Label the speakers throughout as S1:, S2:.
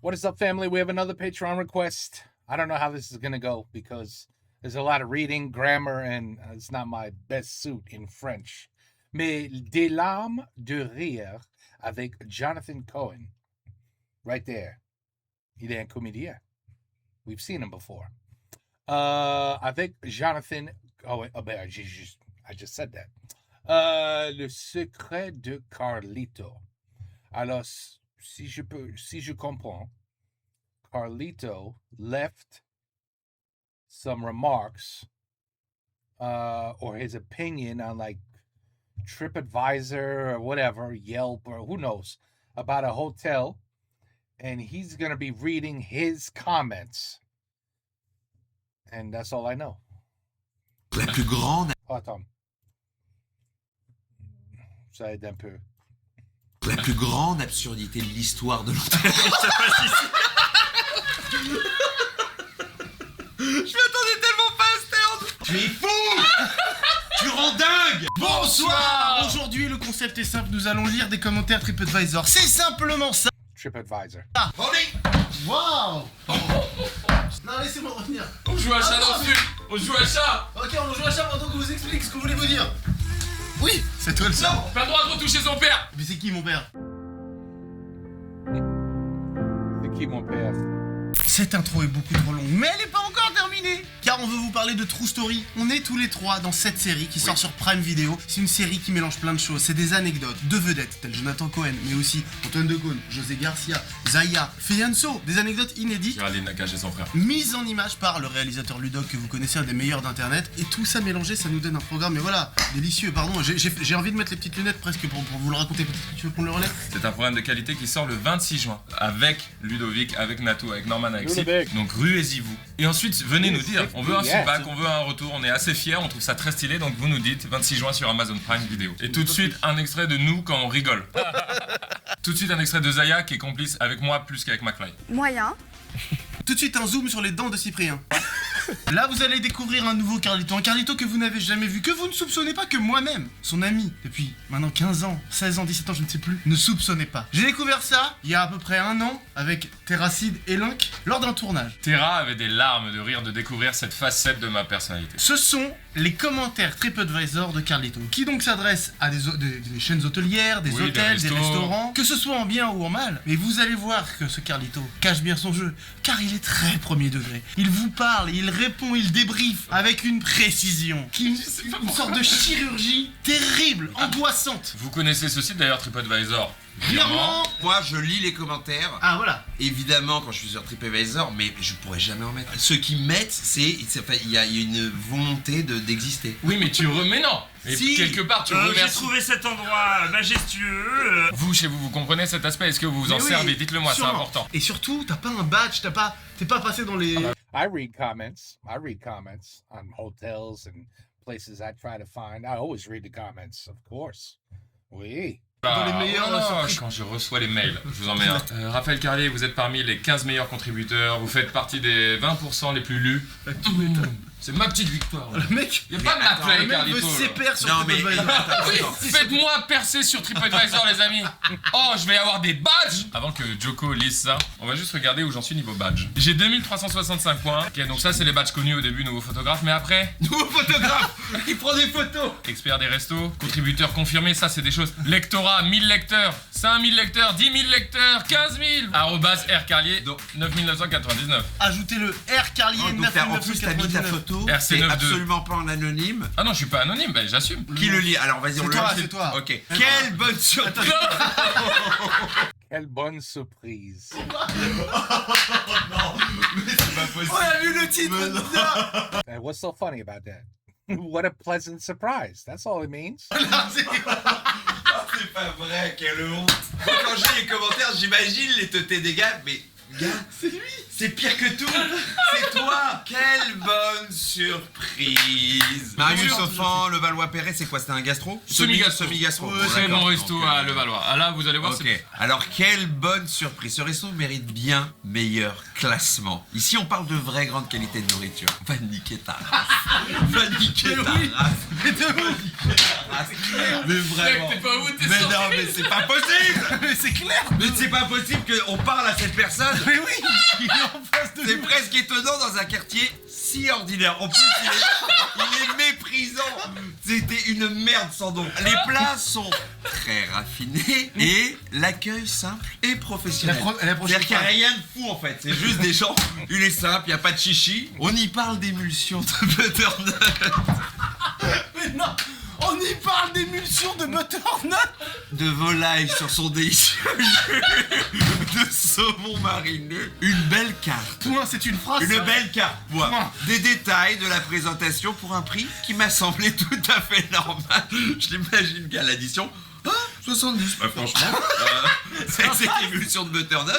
S1: What is up, family? We have another Patreon request. I don't know how this is going to go because there's a lot of reading, grammar, and it's not my best suit in French. Mais Des larmes de rire avec Jonathan Cohen. Right there. Il est un comédien. We've seen him before. Avec Jonathan Cohen. Oh, I just said that. Le secret de Carlito. Alors, si je comprends, Carlito left some remarks or his opinion on like TripAdvisor or whatever, Yelp or who knows, about a hotel, and he's going to be reading his comments. And that's all I know.
S2: La plus grande.
S1: Oh, attends. Ça aide un peu.
S2: La plus grande absurdité de l'histoire de l'hôtel. Je m'attendais tellement pas à ce terme. Tu es fou. Tu rends dingue.
S3: Bonsoir. Aujourd'hui, le concept est simple. Nous allons lire des commentaires TripAdvisor. C'est simplement ça.
S1: TripAdvisor.
S3: Waouh. Non, laissez-moi revenir.
S4: On joue à chat dans le sud. On joue à chat.
S3: Ok, on joue à chat pendant que vous explique ce que voulez-vous dire. Oui, c'est toi le seul.
S4: Non, pas le droit de retoucher son père.
S3: Mais c'est qui mon père?
S1: C'est qui mon père?
S3: Cette intro est beaucoup trop longue, mais elle n'est pas encore terminée. Car on veut vous parler de True Story. On est tous les trois dans cette série qui sort sur Prime Video. C'est une série qui mélange plein de choses. C'est des anecdotes de vedettes, telles Jonathan Cohen, mais aussi Antoine Decaune, José Garcia, Zaya, Fianso. Des anecdotes inédites.
S4: Géraldine Nakache et son frère.
S3: Mise en image par le réalisateur Ludoc que vous connaissez, un des meilleurs d'internet. Et tout ça mélangé, ça nous donne un programme, mais voilà, délicieux. Pardon, j'ai envie de mettre les petites lunettes presque pour vous le raconter. Tu veux qu'on le relève?
S4: C'est un programme de qualité qui sort le 26 juin. Avec Ludovic, avec Natou, avec Norman, avec Sip.
S1: Ludovic.
S4: Donc ruez-y-vous. Et ensuite, venez nous dire. On veut un
S1: Yeah.
S4: feedback, on veut un retour. On est assez fiers, on trouve ça très stylé. Donc vous nous dites 26 juin sur Amazon Prime Video. Et tout de suite, un extrait de nous quand on rigole. Tout de suite, un extrait de Zaya qui est complice avec moi plus qu'avec McFly.
S5: Moyen.
S3: Tout de suite un zoom sur les dents de Cyprien. Là vous allez découvrir un nouveau Carlito, un Carlito que vous n'avez jamais vu, que vous ne soupçonnez pas, que moi-même, son ami, depuis maintenant 15 ans, 16 ans, 17 ans, je ne sais plus, ne soupçonnez pas. J'ai découvert ça il y a à peu près un an avec Terracide et Link lors d'un tournage.
S4: Terra avait des larmes de rire de découvrir cette facette de ma personnalité.
S3: Ce sont les commentaires TripAdvisor de Carlito, qui donc s'adressent à des chaînes hôtelières, des
S4: Oui,
S3: hôtels,
S4: des
S3: des
S4: restos.
S3: restaurants, que ce soit en bien ou en mal. Mais vous allez voir que ce Carlito cache bien son jeu, car il est très premier degré. Il vous parle, il répond, il débriefe avec une précision, une sorte de chirurgie terrible, angoissante.
S4: Vous connaissez ce site d'ailleurs, TripAdvisor.
S3: Clairement.
S2: Moi, je lis les commentaires.
S3: Ah voilà.
S2: Évidemment, quand je suis sur TripAdvisor, mais je pourrais jamais en mettre. Ceux qui mettent, il y a une volonté d'exister.
S4: Oui, mais tu remets non. Et
S2: Si.
S4: quelque part, tu
S6: J'ai
S4: remercies.
S6: trouvé cet endroit majestueux.
S4: Vous, chez vous, vous comprenez cet aspect? Est-ce que vous vous en
S3: Mais oui,
S4: servez? Dites-le moi, c'est
S3: sûrement.
S4: important.
S3: Et surtout, t'as pas un badge, t'es pas passé dans les...
S1: I read comments. On hotels and places I try to find. I always read the comments, of course. Oui.
S3: Dans les meilleurs, là, sur Trip.
S4: quand je reçois les mails, je vous en mets un. Raphaël Carlier, vous êtes parmi les 15 meilleurs contributeurs, vous faites partie des 20% les plus lus. C'est ma petite victoire.
S3: Le mec,
S4: Y'a pas de
S2: attends,
S4: McFly,
S3: le mec
S4: Carlito.
S3: veut
S4: là.
S3: s'épère sur
S2: Non, mais-
S3: TripAdvisor.
S4: Oui,
S2: Attends.
S4: faites-moi percer sur TripAdvisor, les amis. Oh, je vais avoir des badges. Avant que Joko lise ça, on va juste regarder où j'en suis niveau badge. J'ai 2365 points. Ok, donc ça, c'est les badges connus au début, nouveau photographe. Mais après,
S3: Nouveau photographe, il prend des photos.
S4: expert des restos, contributeur confirmé, ça, c'est des choses. Lectorat, 1000 lecteurs, 5000 lecteurs, 10 000 lecteurs, 15 000. Arrobas R Carlier,
S2: Donc-
S4: 9999.
S3: Ajoutez le R Carlier
S2: Oh, donc en plus, t'as mis ta
S3: 9999.
S2: photo.
S4: RC92.
S2: C'est absolument pas en anonyme.
S4: Ah non, je suis pas anonyme, ben j'assume.
S2: Qui le lit? Alors vas-y, on
S3: C'est
S2: le
S3: toi,
S2: lit.
S3: c'est toi.
S2: Ok. Quelle bonne surprise.
S1: Quelle bonne surprise.
S3: On a vu le titre.
S1: And what's so funny about that? What a pleasant surprise. That's all it means.
S2: C'est pas vrai, quelle honte. Moi, quand j'ai les commentaires, j'imagine les teutés des gars, mais gars, C'est pire que tout. C'est toi. Quelle bonne surprise. Marius Offan, le Valois-Perret, c'est quoi? C'était un gastro?
S4: Semi-gastro.
S2: Semi-gastro.
S4: Ouais, très bon resto à Levallois. Ah là, vous allez voir,
S2: Ok,
S4: c'est...
S2: alors quelle bonne surprise. Ce resto mérite bien meilleur classement. Ici, on parle de vraie grande qualité de nourriture. Va niquer ta race. Va niquer ta race.
S3: Mais de ouf.
S2: Mais
S4: Mec,
S2: vraiment.
S4: t'es pas où, t'es
S2: Mais
S4: sorti.
S2: non, mais c'est pas possible.
S3: Mais c'est clair.
S2: Mais c'est pas possible qu'on parle à cette personne.
S3: Mais oui, il est en face de
S2: C'est
S3: nous.
S2: presque étonnant dans un quartier si ordinaire. En plus, il est méprisant. C'était une merde sans nom. Les plats sont très raffinés et l'accueil simple et professionnel. C'est-à-dire qu'il n'y a rien de fou en fait. C'est juste des gens. Il est simple, il n'y a pas de chichi. On y parle d'émulsion de butternut.
S3: Mais non, on y parle d'émulsion de butternut.
S2: De volaille sur son délicieux jus. De saumon mariné. Une belle carte.
S3: Point, c'est une phrase.
S2: Une
S3: ça.
S2: belle carte. Voilà. Des détails de la présentation pour un prix qui m'a semblé tout à fait normal. Je l'imagine qu'à l'addition. 70. Bah franchement, c'est cette émulsion de butternut,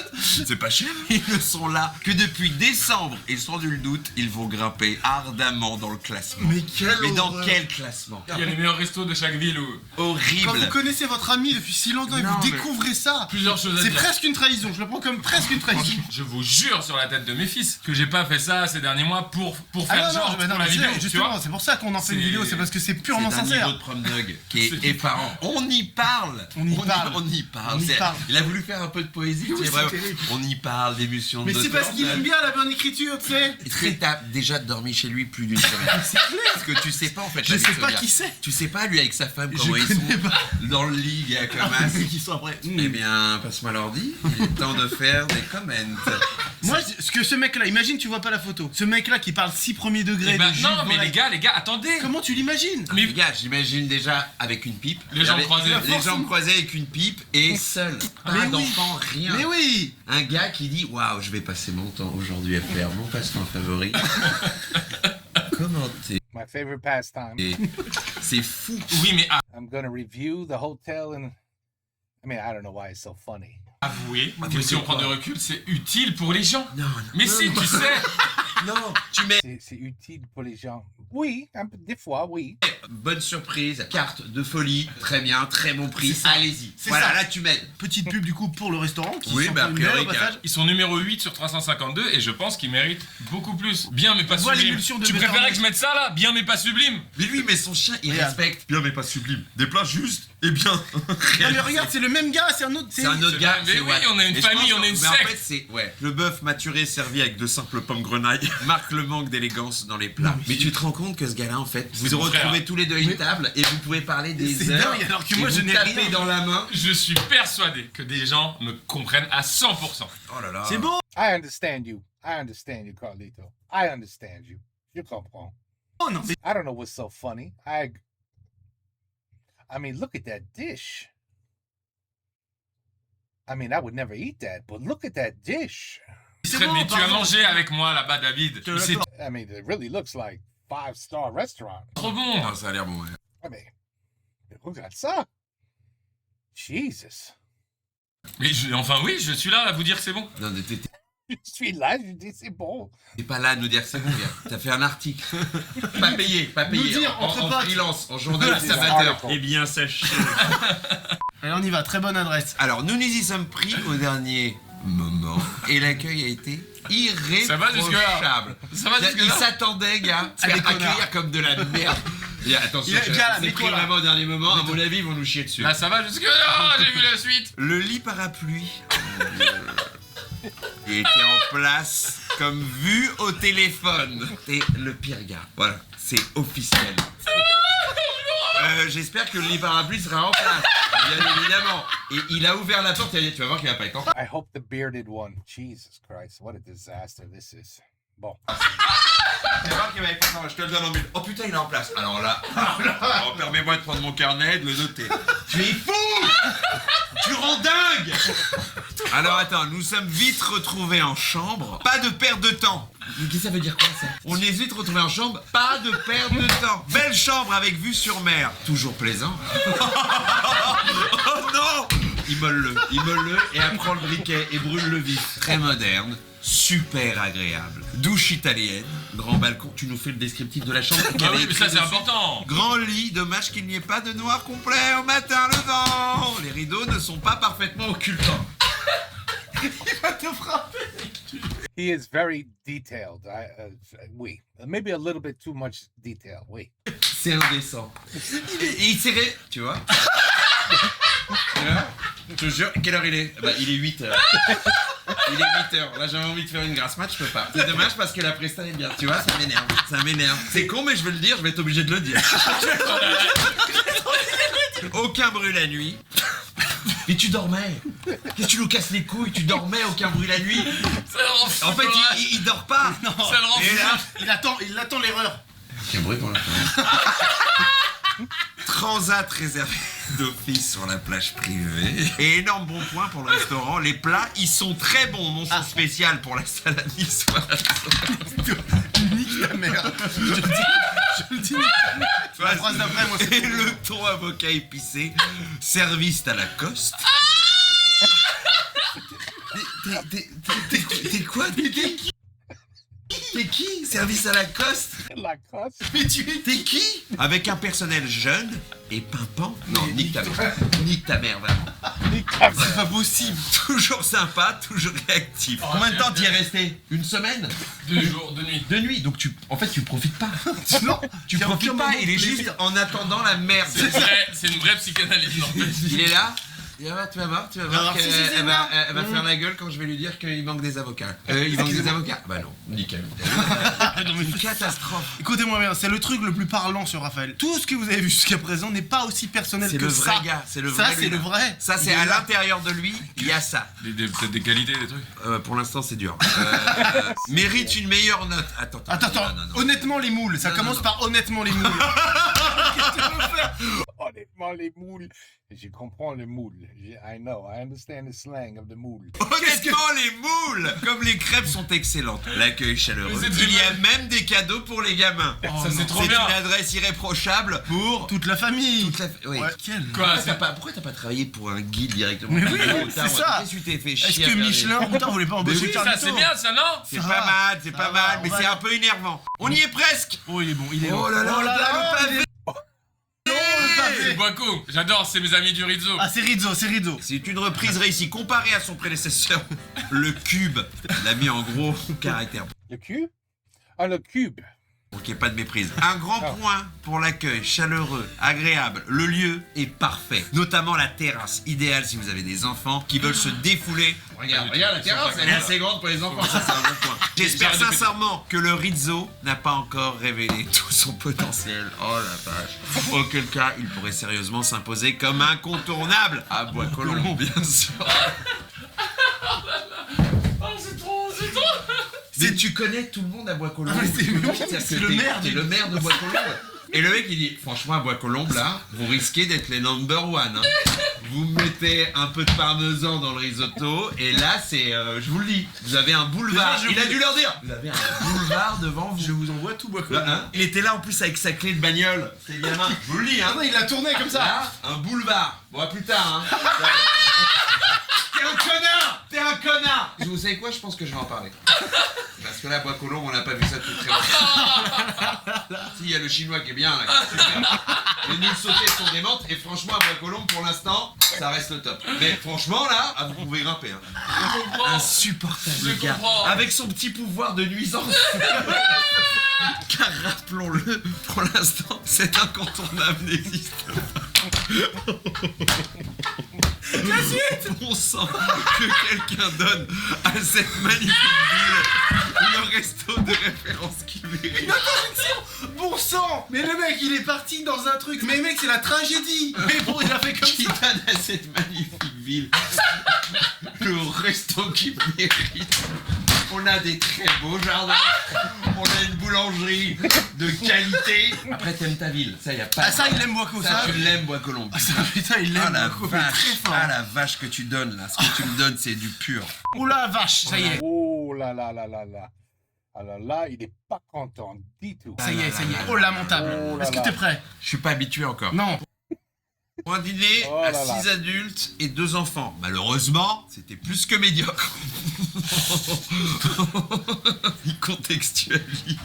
S2: c'est pas cher. Ils ne sont là que depuis décembre et sans nul doute, ils vont grimper ardemment dans le classement. Mais dans quel classement?
S4: Il y a les meilleurs restos de chaque ville où...
S3: Quand
S2: Horrible.
S3: vous connaissez votre ami depuis si longtemps et
S2: Non,
S3: vous
S2: mais-
S3: découvrez ça,
S4: Plusieurs choses à
S3: c'est
S4: dire.
S3: presque une trahison. Je le prends comme presque une trahison.
S4: Je vous jure sur la tête de mes fils que j'ai pas fait ça ces derniers mois pour faire genre
S3: mais
S4: pour la vidéo, tu
S3: justement,
S4: vois.
S3: c'est pour ça qu'on en fait une
S4: C'est-
S3: vidéo, c'est parce que c'est
S2: C'est
S3: purement
S2: d'un niveau
S3: sincère.
S2: de prom dog qui est
S4: C'est-
S2: effarant. On y parle.
S3: On y parle.
S2: On y parle.
S3: On y
S2: C'est-
S3: parle.
S2: Il a voulu faire un peu de poésie.
S3: Oui,
S2: tu sais,
S3: c'est
S2: vraiment.
S3: terrible.
S2: On y parle d'émulsion de
S3: Mais c'est
S2: butternut.
S3: parce qu'il aime bien la bonne écriture, tu sais.
S2: Est-ce que t'as déjà dormi chez lui plus d'une semaine?
S3: C'est clair.
S2: Parce que tu sais pas en fait.
S3: Je
S2: la vie
S3: sais
S2: de ce
S3: pas
S2: gars.
S3: qui c'est.
S2: Tu sais pas lui avec sa femme
S3: Je
S2: comment ils
S3: connais
S2: sont
S3: pas.
S2: dans le lit gars comme
S3: Ah,
S2: as.
S3: mais qui sont après.
S2: Eh bien, passe-moi l'ordi. Il est temps de faire des comments.
S3: Moi, ce que ce mec-là, imagine, tu vois pas la photo. Ce mec-là qui parle si premier degré
S4: Eh ben,
S3: de jus
S4: non,
S3: de
S4: mais
S3: volaille.
S4: les gars, attendez.
S3: Comment tu l'imagines?
S4: Mais
S2: Les gars, j'imagine déjà avec une pipe.
S4: Les jambes croisées.
S2: Les jambes croisées avec une pipe et seul. Pas
S3: Mais oui.
S2: d'enfant, rien.
S3: Mais oui.
S2: Un gars qui dit waouh, je vais passer mon temps aujourd'hui à faire mon passe-temps favori. Commenter.
S1: My favorite pastime.
S2: C'est fou.
S4: oui, mais
S1: I'm gonna review the hotel and I mean, I don't know why it's so funny.
S4: avouez que
S2: Avouez
S4: si on
S2: quoi?
S4: prend du recul, c'est utile pour les gens.
S2: Non, non.
S4: Mais si, tu sais.
S2: Non, tu mets
S1: C'est utile pour les gens. Oui, des fois, oui.
S2: bonne surprise, carte de folie, très bien, très bon prix,
S3: C'est ça.
S2: allez-y.
S3: C'est
S2: Voilà,
S3: ça.
S2: là tu m'aides.
S3: Petite pub du coup pour le restaurant qui
S2: Oui,
S3: sont
S2: bah, a
S3: une
S2: priori,
S3: belle au passage.
S4: Ils sont numéro 8 sur 352 et je pense qu'ils méritent beaucoup plus. Bien mais pas
S3: Vois
S4: sublime.
S3: l'émulsion de
S4: Tu
S3: butternut.
S4: préférais que je mette ça là? Bien mais pas sublime.
S2: Mais lui, mais son chien, il
S3: Regarde.
S2: respecte. Bien, mais pas sublime. Des plats justes et bien.
S3: Non mais regarde, c'est le même gars, c'est un autre.
S2: C'est un autre
S4: C'est
S2: gars.
S4: vrai, mais
S2: c'est
S4: oui,
S2: Watt.
S4: on a une
S2: Et je
S4: famille,
S2: pense
S4: on a une
S2: mais en
S4: secte.
S2: fait, c'est ouais. Le bœuf maturé servi avec de simples pommes grenailles marque le manque d'élégance dans les plats.
S3: Non, mais
S2: mais tu te rends compte que ce gars-là, en fait, vous
S4: mon
S2: retrouvez
S4: frère.
S2: tous les deux à une table et vous pouvez parler des
S3: C'est
S2: heures.
S3: dingue, alors que
S2: et
S3: moi, je
S2: vous
S3: n'ai
S2: tapez
S3: rien.
S2: dans la main.
S4: Je suis persuadé que des gens me comprennent à 100%.
S2: Oh là là.
S3: C'est beau.
S1: I understand you, Carlito. I understand you. Je comprends.
S3: Oh non, mais
S1: I don't know what's so funny. I mean, look at that dish. I mean, I would never eat that, but look at that dish.
S3: c'est
S4: Très
S3: bon,
S4: bien, tu as
S3: pardon.
S4: mangé avec moi là-bas, David.
S3: Je te
S4: C'est
S3: l'accorde.
S1: I mean, it really looks like 5-star restaurant.
S4: trop bon.
S2: Oh, ça a l'air bon, ouais.
S1: I mean, regarde ça. Jesus.
S4: Mais enfin oui, je suis là à vous dire que c'est bon.
S2: Non, mais
S1: Je suis là, je dis c'est bon.
S2: t'es pas là à nous dire que c'est bon, gars. T'as fait un article. Pas payé, pas payé.
S3: Nous dire entre
S2: en
S3: potes.
S2: freelance, en journaliste
S1: C'est un
S2: amateur.
S1: article.
S6: Eh bien, sachez.
S3: Allez, on y va, très bonne adresse.
S2: Alors, nous y sommes pris au dernier moment et l'accueil a été irréprochable.
S4: Ça va jusque-là. Ça va
S2: Il
S4: jusque-là.
S2: s'attendait, gars, à
S3: Ah, des
S2: faire
S3: connards.
S2: accueillir comme de la merde. Et attention,
S3: Il a- gars,
S2: c'est
S3: mets-toi
S2: pris
S3: là.
S2: vraiment au dernier moment. À mon avis, ils vont nous chier dessus.
S4: Là ça va jusque-là, j'ai vu la suite.
S2: Le lit parapluie était en place comme vu au téléphone. Et le pire gars, voilà, c'est officiel. J'espère que le lit parapluie sera en place, bien évidemment. Et il a ouvert la porte et il a dit, tu vas voir qu'il va pas être en place.
S1: I hope the bearded one. Jesus Christ, what a disaster this is. Bon.
S2: Tu vas voir qu'il va être en place, je te le donne en mille. Oh putain, il est en place. Alors là, oh, permets-moi de prendre mon carnet et de le noter. Tu es fou! Tu rends dingue! Alors attends, nous sommes vite retrouvés en chambre. Pas de perte de temps. Mais qu'est-ce que ça veut dire quoi ça? On est vite retrouvés en chambre, pas de perte de temps. Belle chambre avec vue sur mer. Toujours plaisant. Oh non! Immole-le et apprends le briquet et brûle-le vif. Très moderne. super agréable. Douche italienne, grand balcon. Tu nous fais le descriptif de la chambre.
S4: Ah oui, mais ça c'est important.
S2: Grand lit, dommage qu'il n'y ait pas de noir complet au matin levant. Les rideaux ne sont pas parfaitement occultants. Il va te frapper.
S1: He is very detailed. Oui. Maybe a little bit too much detail. Oui.
S2: C'est indécent. Il tirait, tu vois. Tu vois. Je te jure, quelle heure il est? Bah, il est 8h. Il est 8h. Là, j'avais envie de faire une grasse mat, je peux pas. C'est dommage parce que la presta est bien. Tu vois, ça m'énerve. Ça m'énerve. C'est con, mais je vais le dire, je vais être obligé de le dire. Aucun bruit la nuit. Mais tu dormais. Qu'est-ce que tu nous casses les couilles? Tu dormais, aucun bruit la nuit.
S4: Ça le rend fou.
S2: En fait, il dort pas.
S4: Ça le rend
S2: Et
S4: fou.
S2: là,
S3: Il attend l'erreur.
S2: aucun bruit pour l'instant. Transat réservé d'office sur la plage privée. Et énorme bon point pour le restaurant. Les plats, ils sont très bons. Mention spéciale pour la salade niçoise.
S3: Nique ta mère. Je le dis. La phrase d'après, moi, c'est
S2: Et le thon avocat épicé, service à la coste. T'es quoi? T'es qui? Service à la coste?
S1: La coste.
S3: Mais tu es
S2: T'es qui? Avec un personnel jeune et pimpant. Non, nique ta mère. Nique ta mère, vraiment.
S3: C'est pas possible.
S2: Toujours sympa, toujours réactif. Combien de temps t'y es resté? Une semaine?
S4: 2 jours, 2 nuits.
S2: 2 nuits, donc tu profites pas.
S3: Non,
S2: Tu profites pas, il est juste en attendant la merde.
S4: C'est une vraie psychanalyse, n'empêche.
S2: Il est là. Tu vas voir
S3: Alors,
S2: qu'elle
S3: si, si, si,
S2: elle
S3: non.
S2: va faire la gueule quand je vais lui dire qu'il manque des avocats. Il manque des avocats. Bah non, nickel. Une catastrophe.
S3: Écoutez-moi bien, c'est le truc le plus parlant sur Raphaël. Tout ce que vous avez vu jusqu'à présent n'est pas aussi personnel
S2: C'est
S3: que
S2: le
S3: ça.
S2: vrai gars, c'est le vrai.
S3: Ça, c'est
S2: lui,
S3: le
S2: là.
S3: vrai.
S2: Ça, c'est
S3: Il est
S2: à
S3: là.
S2: l'intérieur de lui, il y a ça.
S4: Peut-être des qualités, des trucs.
S2: Pour l'instant, c'est dur. Mérite une meilleure note. Attends.
S3: Attends,
S2: non.
S3: honnêtement les moules, ça
S2: Non,
S3: commence
S2: non.
S3: par honnêtement les moules. Qu'est-ce que tu veux faire?
S1: Honnêtement, les moules. Je comprends les moules. I know. I understand the slang of the moule.
S2: Honnêtement, les moules, comme les crêpes sont excellentes. L'accueil chaleureux.
S4: Mais c'est très
S2: Il y a
S4: bien.
S2: même des cadeaux pour les gamins.
S3: Oh,
S4: Ça,
S3: non.
S4: c'est trop
S2: C'est
S4: bien.
S2: une adresse irréprochable pour
S3: Toute la famille.
S2: toute la. Oui.
S3: Ouais, quel.
S4: Quoi, c'est
S2: Pourquoi t'as pas travaillé pour un guide directement?
S3: Mais oui,
S2: Putain,
S3: c'est ça.
S2: Qu'est-ce que tu t'es fait chier?
S3: Est-ce
S2: à
S3: que
S2: faire des-
S3: Michelin, putain, vous voulez pas embaucher
S4: Oui, ça
S3: Carlito?
S4: c'est bien, ça non?
S2: C'est
S3: Ça
S2: pas
S3: va.
S2: mal, c'est
S3: Ça
S2: pas
S3: va,
S2: mal,
S3: on
S2: mais
S3: va
S2: c'est
S3: aller.
S2: un peu énervant. On y est presque.
S3: Oh, il est bon, il est bon.
S2: Oh là là, le pavé.
S4: C'est Boaco. J'adore, c'est mes amis du Rizzo.
S3: Ah, c'est Rizzo, c'est Rizzo.
S2: C'est une reprise réussie comparée à son prédécesseur, le Cube. Il a mis en gros caractère.
S1: Le cube? Ah, le cube.
S2: Pour qu'il n'y ait pas de méprise. Un grand point pour l'accueil, chaleureux, agréable. Le lieu est parfait. Notamment la terrasse, idéale si vous avez des enfants qui veulent se défouler. Regarde la terrasse, elle est assez grande pour les enfants, ça c'est un bon point. J'espère sincèrement que le Rizzo n'a pas encore révélé tout son potentiel. Oh la vache. Auquel cas, il pourrait sérieusement s'imposer comme incontournable à Bois-Colombes, bien sûr.
S4: Oh, c'est trop.
S2: Mais tu connais tout le monde à Bois-Colombes.
S3: Ah, mais c'est- oui,
S2: C'est-à-dire
S3: c'est
S2: que
S3: le
S2: t'es-
S3: maire
S2: t'es
S3: du-
S2: le maire de Bois-Colombes. Et le mec il dit, franchement à Bois-Colombes là, vous risquez d'être les number one. Hein. Vous mettez un peu de parmesan dans le risotto et là c'est, je vous le dis, vous avez un boulevard.
S3: Déjà, je
S2: Il a
S3: vous-
S2: dû leur dire, vous avez un boulevard devant vous.
S3: Je vous envoie tout Bois-Colombes.
S2: Là, hein, il était là en plus avec sa clé de bagnole. C'est le gamin. Je vous le dis, hein.
S3: Ah non, il a tourné comme ça.
S2: Là, un boulevard. Bon, à plus tard, hein. T'es un connard. Vous savez quoi? Je pense que je vais en parler. Parce que là, à Bois-Colombes, on n'a pas vu ça depuis très longtemps. Si, il y a le chinois qui est bien là. qui est super. Les nuls sautés sont démentes. Et franchement, à Bois-Colombes, pour l'instant, ça reste le top. Mais franchement, là, vous pouvez grimper. Hein.
S4: Je comprends.
S2: Insupportable,
S4: Je
S2: le gars.
S4: comprends.
S2: Avec son petit pouvoir de nuisance. Car rappelons-le, pour l'instant, cet incontournable n'existe pas. On sent que quelqu'un donne à cette magnifique ville le resto de référence qu'il mérite.
S3: Bon sang. Mais le mec, il est parti dans un truc. Mais mec, c'est la tragédie. Mais bon, il a fait comme
S2: Qui
S3: ça.
S2: donne à cette magnifique ville le resto qu'il mérite. On a des très beaux jardins, on a une boulangerie de qualité. Après, t'aimes ta ville, ça y a pas.
S3: Ah, ça, il aime Bois-Colombes.
S2: Ça, tu l'aimes, Bois-Colombes.
S3: Ah, ça, putain, il
S2: Ah
S3: l'aime
S2: la
S3: Bois-Colombes. Mais
S2: vache,
S3: très fort.
S2: ah la vache que tu donnes là, ce que tu me donnes c'est du pur.
S3: Oula, vache, ça y est.
S1: Oh là là là là là. Alors là, il est pas content du tout.
S3: Ça y est, ça y est. Oh, lamentable.
S1: Oh là
S3: Est-ce que
S1: là.
S3: t'es prêt?
S2: Je suis pas habitué encore.
S3: Non.
S2: Pour un dîner
S1: Oh
S2: à
S1: là là.
S2: 6 adultes et 2 enfants. Malheureusement, c'était plus que médiocre. Il contextualise.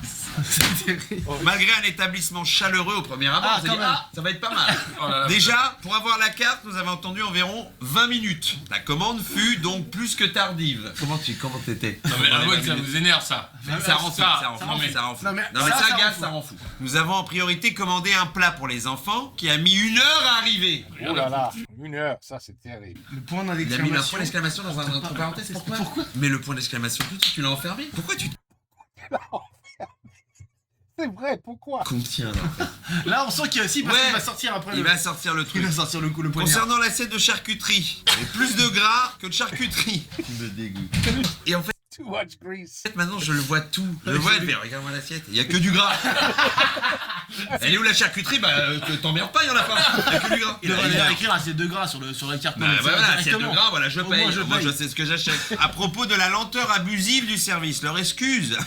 S2: Malgré un établissement chaleureux au premier abord,
S3: Ah,
S2: on s'est
S3: quand
S2: dit,
S3: même.
S2: ça va être pas mal.
S4: Oh là là.
S2: Déjà, pour avoir la carte, nous avons attendu environ 20 minutes. La commande fut donc plus que tardive. Comment t'étais
S4: Non mais
S2: Pendant les
S4: avouez
S2: 20
S4: que ça
S2: minutes.
S4: vous énerve ça.
S2: Ça rend fou, ça rend fou,
S4: non, mais-
S2: ça rend fou.
S3: Non, mais
S2: Non mais
S3: ça,
S2: ça
S3: ça
S2: gaz,
S3: rend fou.
S2: ça rend fou. Nous avons en priorité commandé un plat pour les enfants qui a mis 1 heure à arriver.
S1: Oh là là, 1 heure, ça c'est terrible.
S3: Le point
S2: Il a mis un
S3: d'exclamation.
S2: point d'exclamation dans un entre parenthèses, pourquoi Mais le point d'exclamation, tu l'as enfermé Pourquoi tu
S1: C'est vrai, pourquoi?
S2: contiens là
S3: Là, on sent qu'il y a aussi parce
S2: Ouais.
S3: qu'il va sortir après.
S2: Il va sortir le
S3: Il
S2: truc.
S3: va sortir le coup, le poignard.
S2: Concernant l'assiette de charcuterie, il y a plus de gras que de charcuterie. Il me dégoûte. Et en fait,
S1: Too much grease.
S2: maintenant je le vois tout. Je le vois, elle fait regarde-moi l'assiette, il y a que du gras. Elle est où la charcuterie Bah t'emmerdes pas, il y en a pas. Il y a que du gras.
S3: Il devrait écrire assiette de gras sur la carte.
S2: Bah voilà, assiette de gras, voilà, je
S3: Au
S2: paye.
S3: moins, je
S2: Moi
S3: paye.
S2: je sais ce que j'achète. À propos de la lenteur abusive du service, leur excuse.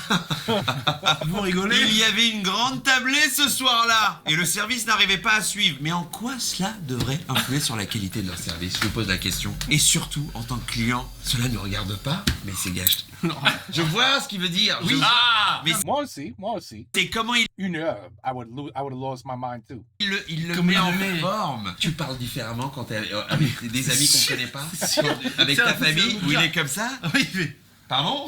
S3: Vous rigolez.
S2: Il y avait une grande tablée ce soir-là et le service n'arrivait pas à suivre. Mais en quoi cela devrait influer sur la qualité de leur service Je vous pose la question. Et surtout, en tant que client, cela ne regarde pas, mais c'est gâché. Je vois ce qu'il veut dire.
S3: Oui.
S4: Ah
S2: Mais
S1: Moi aussi.
S2: c'est comment il
S1: 1 heure, I would have lost my mind too.
S2: le
S3: Comment
S2: met
S3: il
S2: en
S3: le met.
S2: forme. Tu parles différemment quand t'es avec des amis qu'on connaît pas avec
S3: C'est
S2: ta
S3: un-
S2: famille
S3: c'est un
S2: où il
S3: gars.
S2: est comme ça.
S3: Oui, mais.
S2: Pardon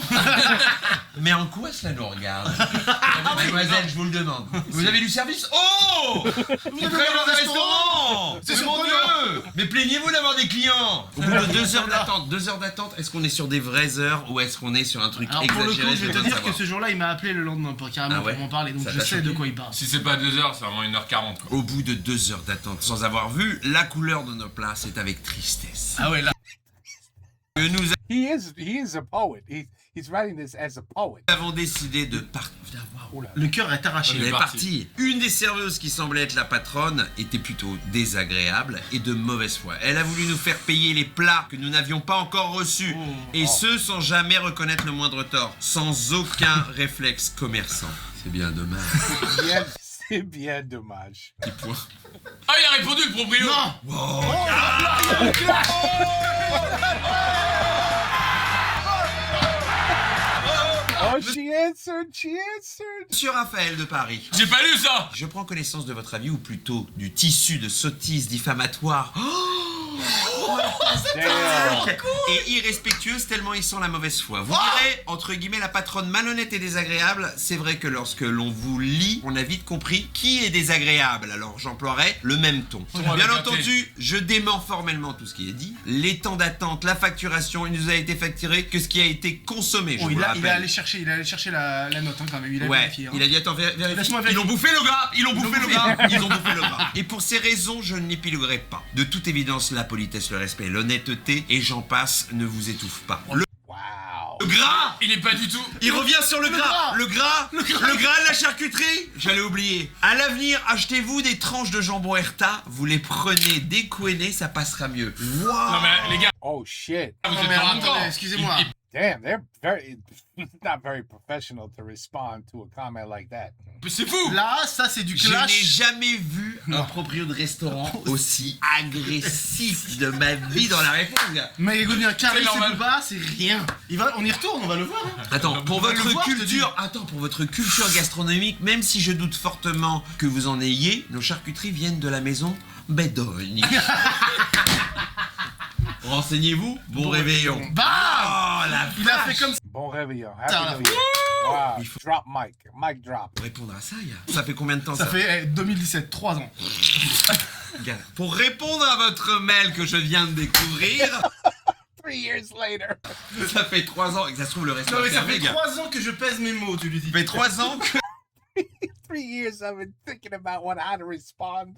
S2: Mais en quoi cela nous regarde Mademoiselle, je vous le demande. Vous avez du service Oh Vous travaillez dans un restaurant
S3: C'est
S2: Mais mon
S3: surprenant.
S2: Dieu Mais plaignez-vous d'avoir des clients Au bout de 2 heures d'attente, 2 heures d'attente, est-ce qu'on est sur des vraies heures ou est-ce qu'on est sur un truc
S3: Alors pour le
S2: exagéré
S3: coup, je vais te
S2: besoin de
S3: dire que
S2: savoir.
S3: ce jour-là, il m'a appelé le lendemain pour carrément
S2: Ah ouais
S3: pour m'en parler, donc
S2: Ça
S3: je
S2: t'a
S3: sais de
S2: choqué
S3: quoi il parle.
S4: Si c'est pas 2 heures, c'est vraiment 1h40 quoi.
S2: Au bout de 2 heures d'attente, sans avoir vu la couleur de nos plats, c'est avec tristesse
S3: Ah ouais, là.
S2: que nous
S1: He is a poet. He's writing this as a poet.
S2: avons décidé de partir.
S1: Oh là.
S3: Le cœur est arraché.
S2: Il est
S4: parti.
S2: parti. Une des serveuses qui semblait être la patronne était plutôt désagréable et de mauvaise foi. Elle a voulu nous faire payer les plats que nous n'avions pas encore reçus. Et ce, sans jamais reconnaître le moindre tort. Sans aucun réflexe commerçant. C'est bien dommage.
S1: Bien, c'est bien dommage.
S2: Petit point.
S4: Ah il a répondu le proprio.
S3: Non.
S1: Oh, she answered.
S2: Monsieur Raphaël de Paris.
S4: J'ai pas lu ça.
S2: Je prends connaissance de votre avis, ou plutôt du tissu de sottises diffamatoires
S1: Damn.
S2: et irrespectueuses tellement ils sont la mauvaise foi. Vous direz, entre guillemets, la patronne malhonnête et désagréable. C'est vrai que lorsque l'on vous lit, on a vite compris qui est désagréable. Alors j'emploierai le même ton.
S4: Ton
S2: Bien
S4: avec
S2: entendu, je dément formellement tout ce qui est dit. Les temps d'attente, la facturation, il nous a été facturé que ce qui a été consommé, je
S3: Oh,
S2: vous
S3: il
S2: le
S3: est
S2: rappelle.
S3: allé chercher la note hein, quand même. Il a
S2: Ouais,
S3: vérifié. hein.
S2: il a dit attends, vérifie.
S3: Laisse-moi
S2: Ils
S3: vérifier.
S2: ont bouffé le gras. Ils ont bouffé le
S3: bouffé.
S2: gras. Ils ont bouffé le gras. Et pour ces raisons, je ne l'épiloguerai pas. De toute évidence, la politesse, le respect, l'honnêteté et j'en passe ne vous étouffe pas.
S1: Wow.
S2: Le gras.
S4: Il est pas du tout.
S2: Il revient sur le gras.
S3: gras.
S2: Le gras de la charcuterie. J'allais oublier. À l'avenir, achetez-vous des tranches de jambon Herta. Vous les prenez découennées, ça passera mieux. Wow.
S4: Non mais les gars,
S1: Oh shit.
S4: vous
S3: Non,
S4: êtes
S3: mais
S4: dans
S3: attendez,
S4: le temps.
S3: excusez-moi.
S1: Damn, they're very. It's not very professional to respond to a comment like that.
S4: C'est fou.
S3: Là, ça c'est du
S2: Je n'ai
S3: clash.
S2: jamais vu un proprio de restaurant aussi agressif de ma vie dans la réponse, gars.
S3: Mais écoute bien, Carré
S4: C'est normal.
S3: Bouba, c'est rien. On y retourne, on va le voir. hein.
S2: Attends, pour
S3: On va le
S2: votre
S3: voir, je te
S2: culture, pour votre culture gastronomique, même si je doute fortement que vous en ayez, nos charcuteries viennent de la maison Bedogne. Renseignez-vous, bon réveillon.
S3: Bam.
S2: Oh la
S3: Il a
S2: vache.
S3: fait comme ça.
S1: Bon réveillon.
S3: Ça,
S1: Happy New Year. Wow.
S2: Il faut-
S1: Drop mic. Mic drop.
S2: Pour répondre à ça, gars, ça fait combien de temps ça,
S3: Ça fait 2017, 3 ans.
S2: Gars, pour répondre à votre mail que je viens de découvrir,
S1: 3 years later.
S2: ça fait 3 ans, et que ça se trouve le
S3: Non
S2: restaurant
S3: mais
S2: est
S3: ça
S2: fermé,
S3: fait
S2: gars.
S3: 3 ans que je pèse mes mots, tu lui dis.
S2: Ça fait 3 ans que...
S1: 3 years I've been thinking about how to respond.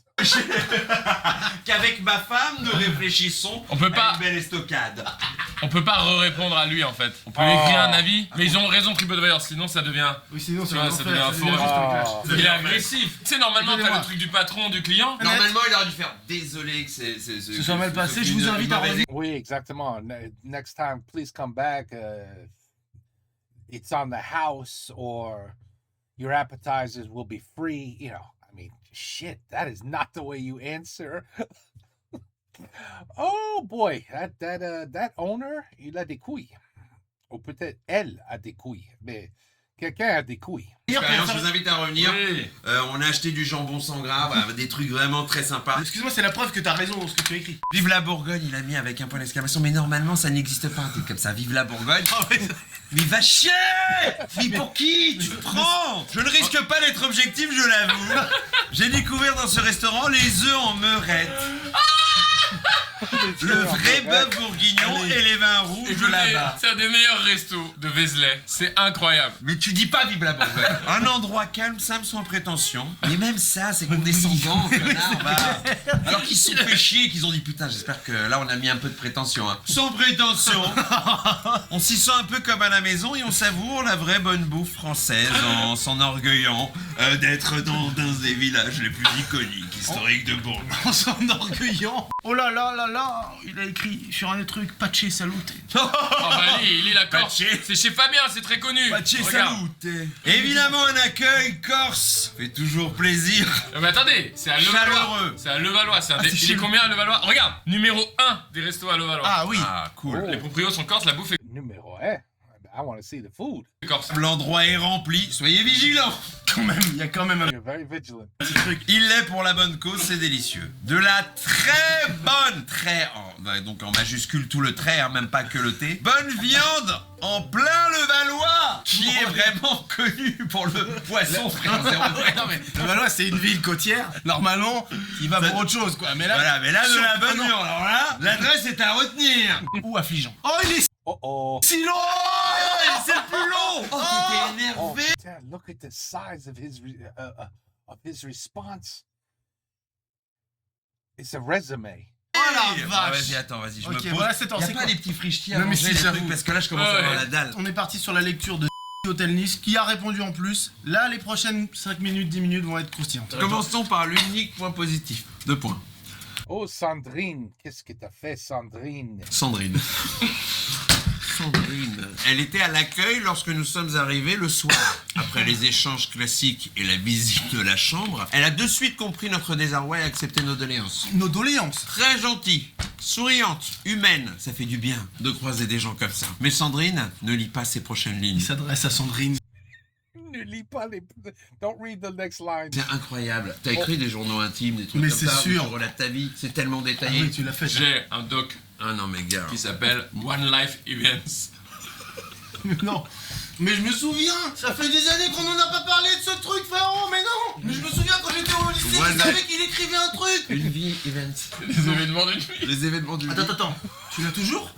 S2: qu'avec ma femme, nous réfléchissons
S4: On peut
S2: à
S4: pas-
S2: une belle estocade.
S4: On peut pas répondre à lui en fait. On peut
S1: Oh.
S4: écrire un avis, mais ils ont raison TripAdvisor, sinon ça devient.
S3: Oui, sinon c'est
S4: Ouais,
S3: un
S4: ça
S3: enfer,
S4: devient un
S3: ça
S4: faux
S3: devient juste un clash.
S1: Oh.
S4: Il est agressif. Tu sais, normalement, t'as
S3: Excusez-moi.
S4: le truc du patron, du client.
S2: Normalement, il aurait dû faire désolé que
S3: Ce soit mal passé, je vous invite à revenir.
S1: Oui, exactement. Next time, please come back. It's on the house, or your appetizers will be free. You know, I mean, shit, that is not the way you answer Oh boy, that owner, il a des couilles. Ou peut-être elle a des couilles, mais quelqu'un a des couilles.
S2: Expérience, je vous invite à revenir.
S4: Oui.
S2: On a acheté du jambon sans gras, voilà, des trucs vraiment très sympas.
S3: Excuse-moi, c'est la preuve que t'as raison dans ce que tu as écrit.
S2: Vive la Bourgogne, il a mis avec un point d'exclamation, mais normalement ça n'existe pas un truc comme ça. Vive la Bourgogne. Mais va chier! Mais pour qui tu te prends? Je ne risque pas d'être objectif, je l'avoue. J'ai découvert dans ce restaurant les œufs en meurette. Le vrai bœuf bourguignon et les vins rouges de
S4: Écoutez,
S2: là-bas.
S4: c'est un des meilleurs restos de Vézelay. C'est incroyable.
S2: Mais tu dis pas vive la Bourgogne. Un endroit calme, simple, sans prétention. Mais même ça, c'est condescendant, connard, va. Alors qu'ils se sont fait chier, qu'ils ont dit putain, j'espère que là on a mis un peu de prétention. Hein. Sans prétention. On s'y sent un peu comme à la maison et on savoure la vraie bonne bouffe française en s'enorgueillant d'être dans un des villages les plus iconiques, historiques de Bourgogne.
S3: En s'enorgueillant. Oh là là là là, il a écrit sur un des trucs, Pache Salute.
S4: Ah bah lis la Corse.
S2: Pache.
S4: C'est chez Fabien, c'est très connu.
S2: Pache
S4: Regarde.
S2: salute. Évidemment, un accueil corse fait toujours plaisir.
S4: Mais attendez, c'est à Levallois.
S2: Chaleureux.
S4: C'est à Levallois. C'est un
S3: Ah,
S4: des-
S3: c'est
S4: il
S3: chez
S4: est
S3: nous.
S4: combien à Levallois? Regarde, numéro 1 des restos à Levallois.
S3: Ah oui.
S2: Ah, cool.
S4: Les proprios sont corses, la bouffe est
S1: Numéro 1. I want to see the food.
S4: corse.
S2: L'endroit est rempli, soyez vigilants.
S3: Quand même, il y a quand même un
S1: You're very vigilant.
S3: petit truc.
S2: Il l'est pour la bonne cause, c'est délicieux. De la très bonne, donc en majuscule tout le trait, hein, même pas que le T. Bonne viande en plein Levallois, qui est vraiment connu pour le poisson frais en 0 degré.
S3: Non mais le Valois c'est une ville côtière. Normalement, il va pour autre chose quoi. Mais là,
S2: Voilà, mais là de la bonne
S3: surprenant.
S2: viande, alors là, l'adresse est à retenir.
S3: Ou affligeant. Oh il est
S1: Uh-oh.
S3: si long.
S2: C'est le plus long. Oh, t'étais
S1: Oh,
S2: énervé.
S1: Dad, look at the size of his response. It's a resume.
S3: Oh la
S2: Hey,
S3: vache.
S2: Vas-y, attends, vas-y, je
S3: Ok,
S2: me pose.
S3: voilà, c'est
S2: Y a
S3: c'est
S2: pas
S3: quoi
S2: des petits frichtis à
S3: Non, mais
S2: manger,
S3: si,
S2: les
S3: j'avoue.
S2: trucs, parce que là je commence à
S4: Ouais,
S2: avoir
S4: ouais.
S2: la dalle.
S3: On est parti sur la lecture de Hôtel Nice qui a répondu en plus. Là, les prochaines 5 minutes, 10 minutes vont être croustillantes.
S2: Commençons par l'unique point positif. 2 points.
S1: Oh, Sandrine, qu'est-ce que t'as fait, Sandrine?
S2: Sandrine. Sandrine. Elle était à l'accueil lorsque nous sommes arrivés le soir. Après les échanges classiques et la visite de la chambre, elle a de suite compris notre désarroi et accepté nos doléances.
S3: Nos doléances.
S2: Très gentille, souriante, humaine, ça fait du bien de croiser des gens comme ça. Mais Sandrine ne lit pas ses prochaines lignes.
S3: Il s'adresse à Sandrine.
S1: Ne lis pas les... Don't read the next line.
S2: C'est incroyable. T'as écrit des journaux intimes, des trucs
S3: Mais
S2: comme
S3: c'est
S2: ça, où
S3: sûr.
S2: tu relates ta vie, c'est tellement
S3: Ah
S2: détaillé.
S3: oui, tu l'as fait.
S4: J'ai un doc
S2: Ah non mais gars.
S4: qui s'appelle One Life Events.
S3: Non. Mais je me souviens, ça fait des années qu'on en a pas parlé de ce truc, frérot, mais non. Mais je me souviens quand j'étais au lycée,
S2: Voilà.
S3: je savais qu'il écrivait un truc.
S2: Une vie, event.
S4: Les événements d'une vie.
S2: Les événements du
S3: Attends, tu l'as toujours?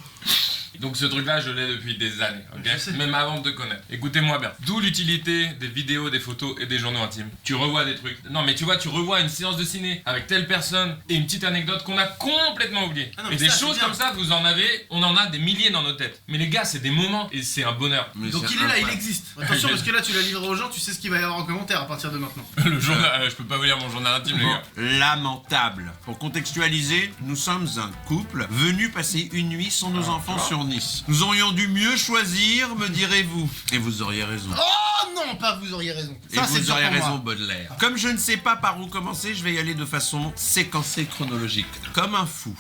S4: Donc ce truc-là, je l'ai depuis des années, ok?
S3: Je sais.
S4: Même avant de te connaître. Écoutez-moi bien. D'où l'utilité des vidéos, des photos et des journaux intimes. Tu revois des trucs. Non, mais tu vois, tu revois une séance de ciné avec telle personne et une petite anecdote qu'on a complètement oubliée.
S3: Ah non,
S4: et
S3: mais
S4: des
S3: ça, c'est
S4: choses
S3: bien.
S4: comme ça, vous en avez, on en a des milliers dans nos têtes. Mais les gars, c'est des moments et c'est un bonheur.
S2: Mais
S3: Donc
S2: c'est
S3: il est là, il
S2: incroyable.
S3: existe. Attention, parce que là, tu l'as livré aux gens, tu sais ce qu'il va y avoir en commentaire à partir de maintenant.
S4: Le journal, je peux pas vous lire mon journal intime, les
S2: Bon,
S4: gars.
S2: lamentable. Pour contextualiser, nous sommes un couple venu passer une nuit sans nos enfants sur Nice. Nous aurions dû mieux choisir, me direz-vous. Et vous auriez raison.
S3: Oh non, pas vous auriez raison.
S2: Et
S3: Ça, c'est
S2: vous
S3: dur
S2: auriez
S3: pour moi.
S2: raison, Baudelaire. Comme je ne sais pas par où commencer, je vais y aller de façon séquencée chronologique. Comme un fou.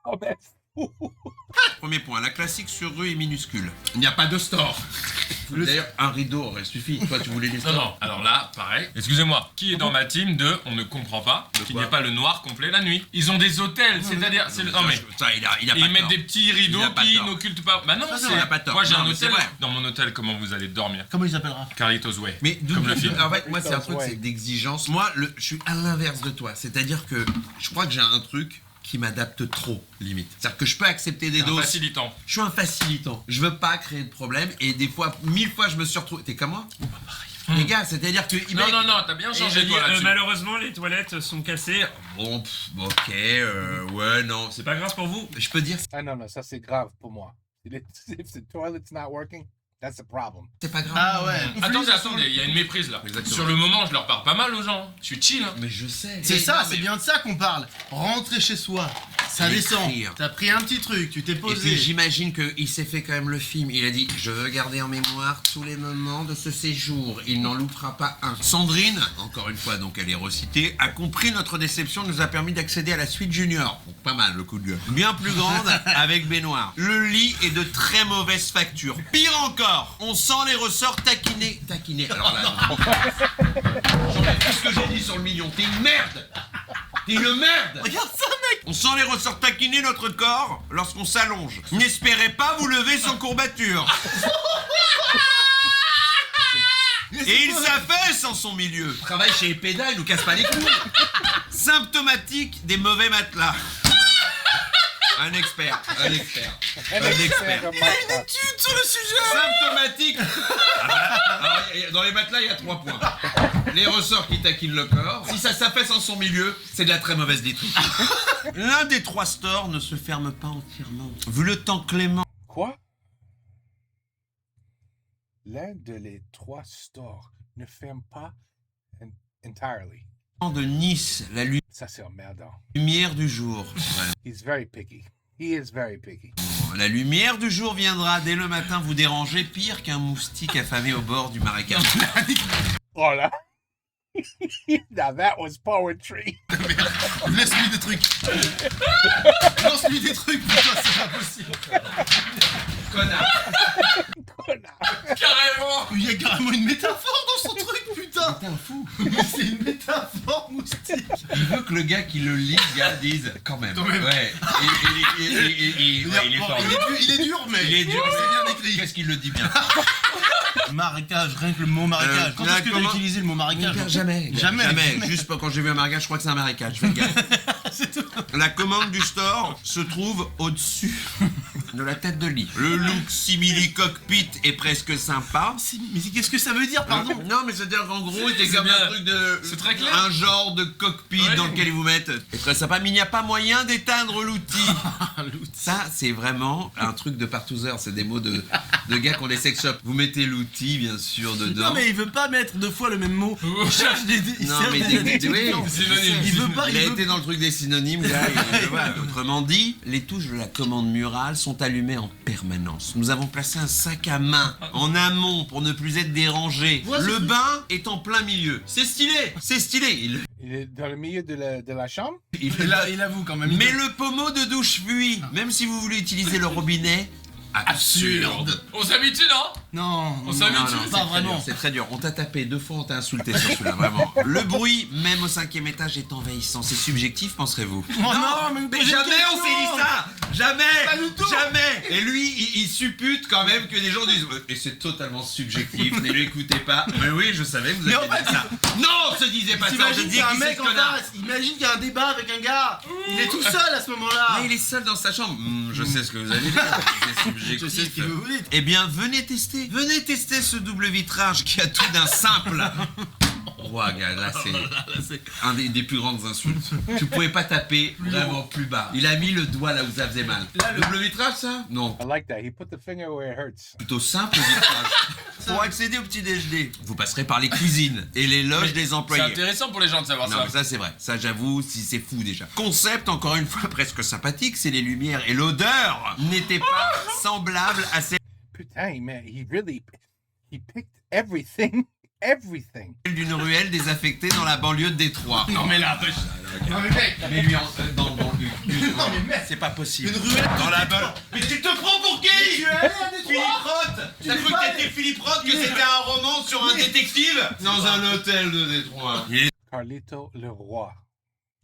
S1: Oh, man.
S2: Premier point, la classique sur rue est minuscule. Il n'y a pas de store. D'ailleurs, un rideau aurait suffi. Toi, tu voulais des
S4: Non,
S2: stores.
S4: non, alors là, pareil. Excusez-moi, qui est dans ma team de on ne comprend pas qu'il n'y ait pas le noir complet la nuit? Ils ont des hôtels, c'est-à-dire. Non, mais.
S2: Ça, il a
S4: Et
S2: pas
S4: ils mettent
S2: tort.
S4: des petits rideaux
S2: Il a pas
S4: qui
S2: tort.
S4: n'occultent pas. Bah non,
S2: Ça,
S4: c'est.
S2: il a pas tort.
S4: Moi j'ai
S2: Non,
S4: un
S2: mais c'est
S4: hôtel.
S2: vrai.
S4: Dans mon hôtel, comment vous allez dormir?
S3: Comment il s'appellera?
S4: Carlitos Way.
S2: Mais d'où
S4: Comme le film.
S2: En fait, moi, c'est un truc,
S1: Ouais.
S2: c'est d'exigence. Moi, je suis à l'inverse de toi. C'est-à-dire que je crois que j'ai un truc qui m'adapte trop, limite. C'est-à-dire que je peux accepter des
S4: Un
S2: doses.
S4: facilitant.
S2: Je suis un facilitant. Je veux pas créer de problème. Et des fois, 1000 fois, je me suis retrouvé. T'es comme moi? Les gars, c'est-à-dire que.
S4: Non, non, non, t'as bien changé toi là-dessus.
S6: Malheureusement, les toilettes sont cassées.
S2: Bon, ok, ouais, non.
S6: C'est pas grave pour vous.
S2: Je peux dire.
S1: Ah non, non, ça c'est grave pour moi. If the toilet's not working, That's the problem.
S2: C'est pas grave.
S3: Ah ouais.
S4: Attendez, il y a une méprise là.
S2: Exactement.
S4: Sur le moment, je leur parle pas mal aux gens. Je suis chill. Hein.
S2: Mais je sais.
S3: C'est
S2: Et
S3: ça,
S2: non,
S3: c'est
S2: mais-
S3: bien de ça qu'on parle. Rentrer chez soi, ça descend.
S2: Écrire.
S3: T'as pris un petit truc, tu t'es
S2: Et puis
S3: posé.
S2: j'imagine qu'il s'est fait quand même le film. Il a dit « Je veux garder en mémoire tous les moments de ce séjour. Il n'en loupera pas un. » Sandrine, encore une fois, donc elle est recitée, a compris notre déception, nous a permis d'accéder à la suite junior. Donc, pas mal le coup de gueule. Bien plus grande avec baignoire. Le lit est de très mauvaise facture. Pire encore, on sent les ressorts taquinés. Taquinés. Alors là, j'enlève tout ce que j'ai dit sur le million. T'es une merde. T'es une merde.
S3: Regarde ça, mec.
S2: On sent les ressorts taquiner notre corps lorsqu'on s'allonge. N'espérez pas vous lever sans courbature. Et il s'affaisse en son milieu. Travaille chez Epeda, il nous casse pas les couilles. Symptomatique des mauvais matelas. Un expert.
S3: Étude sur le sujet.
S2: Symptomatique. Alors, dans les matelas, il y a 3 points. Les ressorts qui taquinent le corps. Si ça s'affaisse en son milieu, c'est de la très mauvaise laiterie. L'un des 3 stores ne se ferme pas entièrement. Vu le temps clément.
S1: Quoi? L'un de les 3 stores ne ferme pas entirely.
S2: De Nice, la
S1: Ça, c'est emmerdant.
S2: lumière du jour.
S1: He's very picky. He is very picky.
S2: La lumière du jour viendra dès le matin vous déranger pire qu'un moustique affamé au bord du marécage.
S1: Oh là! Now that was poetry.
S3: Laisse-lui des trucs. Lance-lui des trucs, putain, c'est pas possible.
S2: Connard.
S4: Carrément.
S3: Il y a carrément une métaphore dans son truc, putain.
S2: T'es un fou.
S3: Mais c'est une métaphore, moustique.
S2: Il veut que le gars qui le lit, dise quand même.
S3: Quand même.
S2: Ouais. Il est
S3: Bon,
S2: fort.
S3: il est dur, mais
S2: Il est dur,
S3: c'est bien écrit.
S2: Qu'est-ce qu'il le dit bien?
S3: Marécage, rien que le mot marécage. Quand
S2: là,
S3: est-ce que t'as
S2: comment-
S3: utilisé le mot marécage?
S2: Jamais. Juste pas quand j'ai vu un marécage, je crois que c'est un marécage. Fais gaffe.
S3: C'est tout.
S2: La commande du store se trouve au-dessus de la tête de lit. Le look simili-cockpit est presque sympa.
S3: Mais qu'est-ce que ça veut dire, pardon?
S2: Non, mais c'est-à-dire qu'en gros, c'est comme
S4: bien.
S2: un truc de.
S4: C'est très clair.
S2: Un genre de cockpit
S4: Ouais.
S2: dans lequel ils vous mettent. C'est très sympa, mais il n'y a pas moyen d'éteindre l'outil. Ça, c'est vraiment un truc de partouzeur. C'est des mots de gars qui ont des sex shops. Vous mettez l'outil, bien sûr, dedans.
S3: Non, mais il veut pas mettre 2 fois le même mot. Il cherche des. Il
S2: Non,
S3: cherche
S2: mais
S3: des
S2: oui,
S3: adjectifs.
S4: Synonyme.
S3: Il veut pas.
S2: Il a
S3: Il veut
S2: été dans le truc des synonymes, gars. Voilà. Autrement dit, les touches de la commande murale sont allumées en permanence. Nous avons placé un sac à main en amont pour ne plus être dérangé.
S3: Ouais, c'est
S2: Le
S3: cool.
S2: bain est en plein milieu. C'est stylé. C'est stylé.
S1: Il est dans le milieu de la chambre?
S3: Il avoue quand même.
S2: Mais le pommeau de douche fuit. Même si vous voulez utiliser le robinet. Absurde.
S4: On s'habitue, non?
S3: Non.
S4: On s'habitue.
S2: Non,
S4: C'est
S2: c'est
S3: pas
S2: très
S3: vraiment.
S2: dur, c'est très dur. On t'a tapé 2 fois, on t'a insulté sur celui-là, vraiment. Le bruit, même au 5e étage, est envahissant. C'est subjectif, penserez-vous?
S3: Oh non, mais j'ai une
S2: jamais on s'est
S3: question.
S2: dit ça. Jamais.
S3: Pas du tout.
S2: Jamais. Et lui, il suppute quand même que des gens disent et c'est totalement subjectif. Ne l'écoutez pas. Mais oui, je savais que vous
S3: Mais
S2: aviez
S3: en fait,
S2: dit ça. Non, on se disait pas ça. On se
S3: T'imagines qu'il
S2: disait
S3: y a un
S2: qui c'est
S3: mec
S2: ce
S3: en
S2: connard.
S3: face. Imagine qu'il y a un débat avec un gars. Il est tout seul à ce moment-là.
S2: Ah, il est seul dans sa chambre. Je sais ce que vous allez dire. C'est subjectif.
S3: Je sais ce que vous dites.
S2: Eh bien, venez tester. Venez tester ce double vitrage qui a tout d'un simple. Ouah, gars, là, c'est un des plus grandes insultes. Tu pouvais pas taper vraiment plus bas. Il a mis le doigt là où ça faisait mal. Double vitrage, ça? Non.
S1: I like that. He put the finger where it hurts.
S2: Plutôt simple vitrage. Pour accéder au petit déjeuner, vous passerez par les cuisines et les loges des
S4: C'est
S2: employés.
S4: intéressant pour les gens de savoir
S2: Non,
S4: ça.
S2: mais ça c'est vrai. Ça j'avoue, si c'est fou déjà. Concept encore une fois presque sympathique, c'est les lumières et l'odeur n'étaient pas semblables à celles
S1: Putain, man, he picked everything. Everything.
S2: d'une ruelle désaffectée dans la banlieue de Détroit.
S3: Non, mais là. Non, mais mec.
S2: Mais lui dans
S3: Non, mais mec.
S2: c'est pas possible.
S3: Une ruelle
S2: Dans la banlieue. Mais tu te prends pour qui?
S3: Tu es allé à Détroit.
S2: Philippe Roth. T'as cru que t'étais Philippe Roth, que c'était un roman sur un détective dans un hôtel de Détroit. Il
S1: Carlito le roi.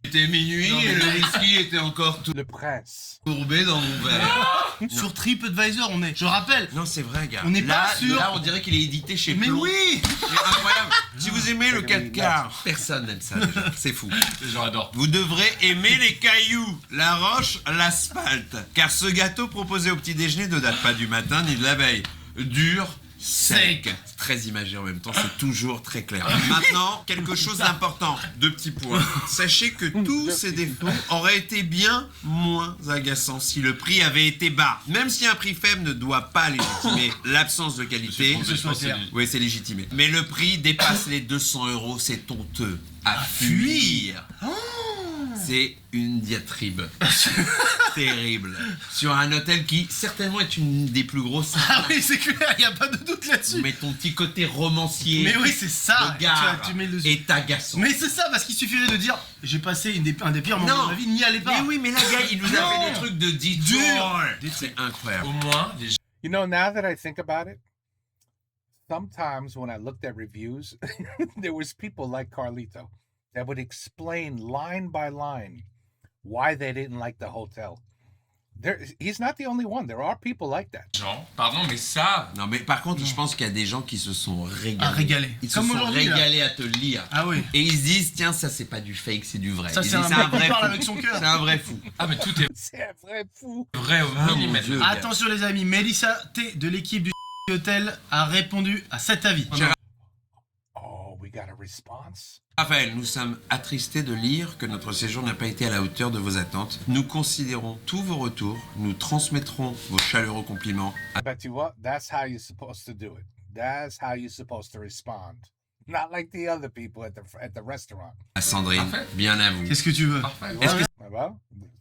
S2: était minuit
S3: Non, mais
S2: et le
S3: mec.
S2: whisky était encore tout
S1: Le prince.
S2: courbé dans mon verre.
S3: Sur TripAdvisor, on est. Je rappelle.
S2: Non, c'est vrai, gars.
S3: On n'est
S2: là,
S3: pas sûr.
S2: Là, on dirait qu'il est édité chez
S3: Mais
S2: Plon.
S3: oui.
S2: C'est incroyable. Si vous aimez le 4 quarts, personne n'aime ça déjà. C'est fou.
S4: Les gens adorent.
S2: Vous devrez aimer les cailloux, la roche, l'asphalte. Car ce gâteau proposé au petit déjeuner ne date pas du matin ni de la veille. Dur,
S3: Sec.
S2: C'est très imagé en même temps, c'est toujours très clair. Maintenant, quelque chose d'important. 2 petits points. Sachez que tous ces défauts auraient été bien moins agaçants si le prix avait été bas. Même si un prix faible ne doit pas légitimer l'absence de qualité.
S3: Ce soit clair.
S2: Oui, c'est légitimé. Mais le prix dépasse les 200 €, c'est honteux. À fuir. C'est une diatribe terrible sur un hôtel qui certainement est une des plus grosses.
S3: Ah oui, c'est clair, y a pas de doute là-dessus.
S2: Mais ton petit côté romancier
S3: Mais oui, c'est ça.
S2: de gare
S3: Tu mets le...
S2: est agaçant.
S3: Mais c'est ça, parce qu'il suffirait de dire j'ai passé un des pires moments de ma vie, n'y allez pas.
S2: Mais oui, mais là, gars, il nous a
S3: Non.
S2: fait des trucs de
S3: Dur.
S2: C'est incroyable.
S4: Au moins, les
S1: You know, now that I think about it, sometimes when I looked at reviews, there was people like Carlito that would explain line by line why they didn't like the hotel. He's not the only one. There are people like that.
S4: gens, pardon, mais ça,
S2: Non, mais par contre, je pense qu'il y a des gens qui se sont régalés.
S3: Ah, régalés.
S2: Ils se
S3: Comme
S2: sont
S3: aujourd'hui, là.
S2: régalés à te lire.
S3: Ah oui.
S2: Et ils se disent, tiens, ça c'est pas du fake, c'est du vrai.
S3: Ça,
S2: Ils
S3: c'est
S2: disent,
S3: un mec qui parle
S2: fou.
S3: avec son cœur.
S2: C'est un vrai fou.
S4: ah mais tout est
S1: C'est un vrai fou.
S4: vrai au
S2: Ah,
S4: millimètre.
S2: mon Dieu.
S3: Attention les amis, Mélissa T de l'équipe du hôtel a répondu à cet avis.
S1: Oh, we got a response?
S2: Raphaël, nous sommes attristés de lire que notre séjour n'a pas été à la hauteur de vos attentes. Nous considérons tous vos retours. Nous transmettrons vos chaleureux compliments à
S1: But you what? That's how you're supposed to do it. That's how you're supposed to respond. Not like the other people at the restaurant.
S2: Sandrine.
S4: Parfait.
S2: Bien à vous.
S3: Qu'est-ce que tu veux?
S4: Parfait.
S2: Est-ce que
S1: Ah well,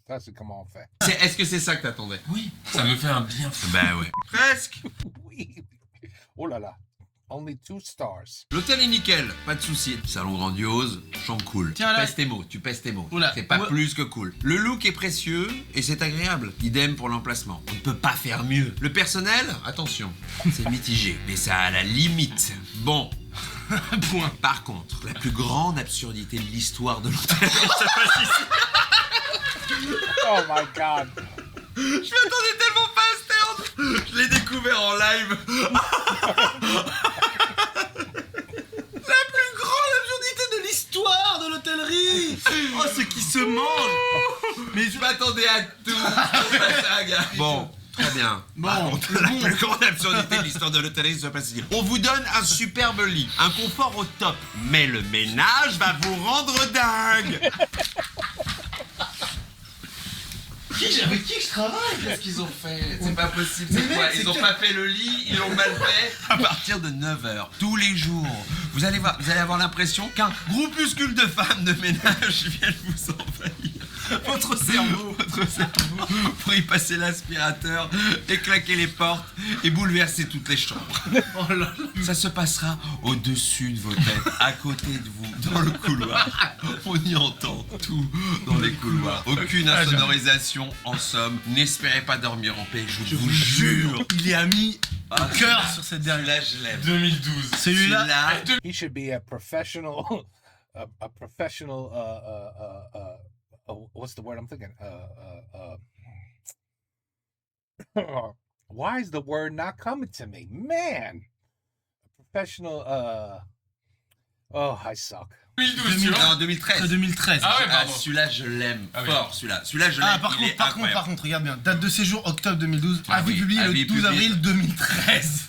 S1: ça c'est comment on fait.
S2: est-ce que c'est ça que t'attendais?
S4: Oui, ça me fait un bien fou.
S2: Bah ouais. Presque.
S1: Oui. Oh là là. Only 2 stars.
S2: L'hôtel est nickel, pas de soucis. Salon grandiose, chambre cool.
S3: Tiens, là.
S2: Tu pèses tes mots.
S3: Oula.
S2: C'est pas
S3: Ouais.
S2: plus que cool. Le look est précieux et c'est agréable. Idem pour l'emplacement. On ne peut pas faire mieux. Le personnel, attention, c'est mitigé, mais ça a la limite. Bon.
S3: Point.
S2: Par contre, la plus grande absurdité de l'histoire de l'hôtel.
S1: Oh my god.
S2: Je m'attendais tellement pas à ce terme. Je l'ai découvert en live.
S3: La plus grande absurdité de l'histoire de l'hôtellerie. Oh, ce qui se mange.
S2: Mais je m'attendais à tout. Ça, gars. Bon. Très bien.
S3: Bon,
S2: Par contre, la plus grande absurdité de l'histoire de l'hôtellerie se passe ici. On vous donne un superbe lit, un confort au top, mais le ménage va vous rendre dingue.
S3: Avec qui je travaille?
S2: Qu'est-ce qu'ils ont fait? C'est pas possible.
S3: Mais
S2: C'est
S3: mec,
S2: quoi?
S3: c'est
S2: Ils ont
S3: que-
S2: pas fait le lit, ils l'ont mal fait. À partir de 9h, tous les jours, vous allez avoir l'impression qu'un groupuscule de femmes de ménage viennent vous envahir. Votre cerveau pour y passer l'aspirateur et claquer les portes et bouleverser toutes les chambres.
S3: Oh là là.
S2: Ça se passera au-dessus de vos têtes, à côté de vous, dans le couloir. On y entend tout dans les couloirs. Aucune insonorisation, en somme. N'espérez pas dormir en paix, je vous jure.
S3: Il a mis
S2: Ah,
S3: un cœur sur cette dernière.
S2: Celui-là, je l'aime.
S4: 2012.
S3: Celui-là.
S1: He should be a professional a professional what's the word I'm thinking? Why is the word not coming to me? Man. A professional oh, I suck.
S4: 2012, tu vois.
S2: Non, 2013.
S3: 2013.
S4: Ah ouais, pardon.
S2: Celui-là, je l'aime
S4: Ah oui.
S2: fort. Celui-là, je l'aime.
S3: Ah, par
S2: il est incroyable.
S3: contre, regarde bien. Date de séjour octobre 2012.
S2: Ah
S3: avis
S2: oui,
S3: publié
S2: avis
S3: le 12
S2: publié.
S3: avril 2013.